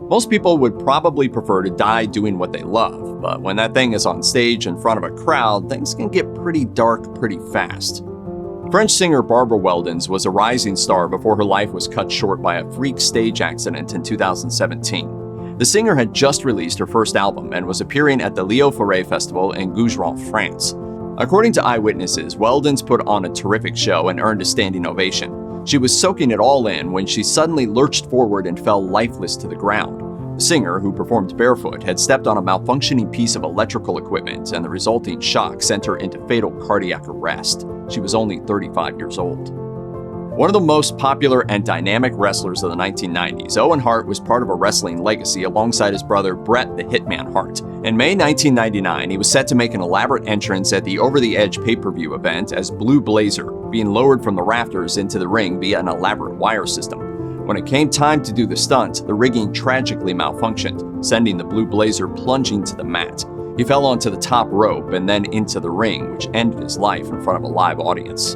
Most people would probably prefer to die doing what they love, but when that thing is on stage in front of a crowd, things can get pretty dark pretty fast. French singer Barbara Weldens was a rising star before her life was cut short by a freak stage accident in 2017. The singer had just released her first album and was appearing at the Leo Forêt Festival in Gougeron, France. According to eyewitnesses, Weldens put on a terrific show and earned a standing ovation. She was soaking it all in when she suddenly lurched forward and fell lifeless to the ground. The singer, who performed barefoot, had stepped on a malfunctioning piece of electrical equipment, and the resulting shock sent her into fatal cardiac arrest. She was only 35 years old. One of the most popular and dynamic wrestlers of the 1990s, Owen Hart was part of a wrestling legacy alongside his brother Bret the Hitman Hart. In May 1999, he was set to make an elaborate entrance at the Over the Edge pay-per-view event as Blue Blazer, being lowered from the rafters into the ring via an elaborate wire system. When it came time to do the stunt, the rigging tragically malfunctioned, sending the Blue Blazer plunging to the mat. He fell onto the top rope and then into the ring, which ended his life in front of a live audience.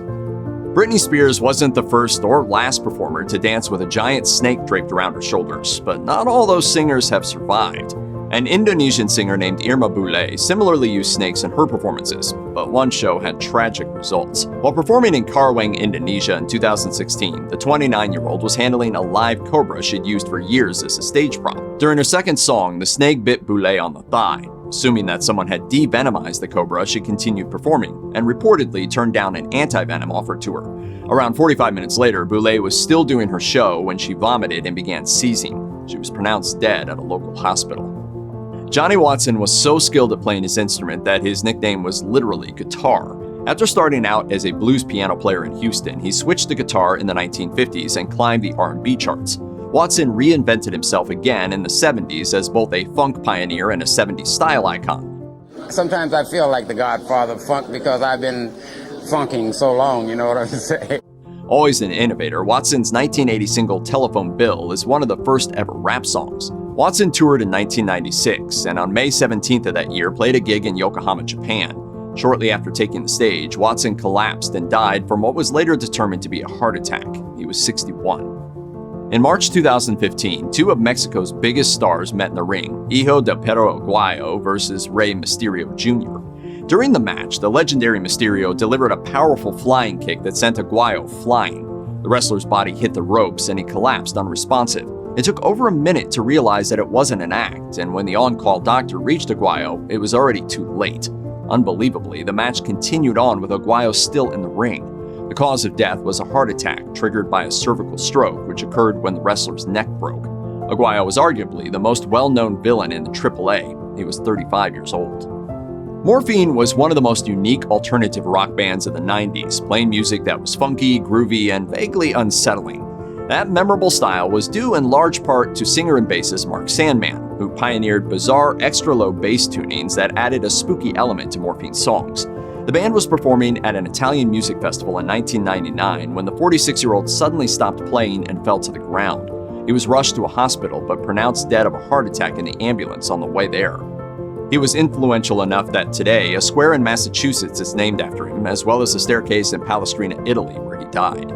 Britney Spears wasn't the first or last performer to dance with a giant snake draped around her shoulders, but not all those singers have survived. An Indonesian singer named Irma Bule similarly used snakes in her performances, but one show had tragic results. While performing in Karawang, Indonesia in 2016, the 29-year-old was handling a live cobra she'd used for years as a stage prop. During her second song, the snake bit Bule on the thigh. Assuming that someone had de-venomized the cobra, she continued performing, and reportedly turned down an anti-venom offered to her. Around 45 minutes later, Bule was still doing her show when she vomited and began seizing. She was pronounced dead at a local hospital. Johnny Watson was so skilled at playing his instrument that his nickname was literally guitar. After starting out as a blues piano player in Houston, he switched to guitar in the 1950s and climbed the R&B charts. Watson reinvented himself again in the 70s as both a funk pioneer and a 70s style icon. Sometimes I feel like the godfather of funk because I've been funking so long, you know what I'm saying? Always an innovator, Watson's 1980 single Telephone Bill is one of the first ever rap songs. Watson toured in 1996, and on May 17th of that year played a gig in Yokohama, Japan. Shortly after taking the stage, Watson collapsed and died from what was later determined to be a heart attack. He was 61. In March 2015, two of Mexico's biggest stars met in the ring, Hijo de Perro Aguayo versus Rey Mysterio Jr. During the match, the legendary Mysterio delivered a powerful flying kick that sent Aguayo flying. The wrestler's body hit the ropes and he collapsed unresponsive. It took over a minute to realize that it wasn't an act, and when the on-call doctor reached Aguayo, it was already too late. Unbelievably, the match continued on with Aguayo still in the ring. The cause of death was a heart attack triggered by a cervical stroke, which occurred when the wrestler's neck broke. Aguayo was arguably the most well-known villain in the AAA. He was 35 years old. Morphine was one of the most unique alternative rock bands of the 90s, playing music that was funky, groovy, and vaguely unsettling. That memorable style was due in large part to singer and bassist Mark Sandman, who pioneered bizarre extra-low bass tunings that added a spooky element to Morphine's songs. The band was performing at an Italian music festival in 1999 when the 46-year-old suddenly stopped playing and fell to the ground. He was rushed to a hospital but pronounced dead of a heart attack in the ambulance on the way there. He was influential enough that today, a square in Massachusetts is named after him, as well as a staircase in Palestrina, Italy, where he died.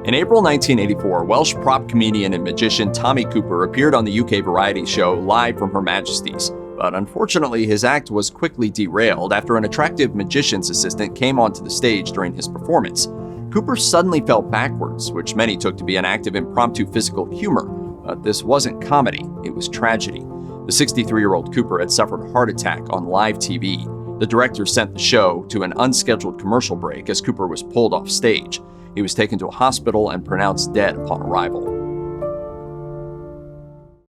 In April 1984, Welsh prop comedian and magician Tommy Cooper appeared on the UK variety show Live from Her Majesty's, but unfortunately his act was quickly derailed after an attractive magician's assistant came onto the stage during his performance. Cooper suddenly fell backwards, which many took to be an act of impromptu physical humor, but this wasn't comedy, it was tragedy. The 63-year-old Cooper had suffered a heart attack on live TV. The director sent the show to an unscheduled commercial break as Cooper was pulled off stage. He was taken to a hospital and pronounced dead upon arrival.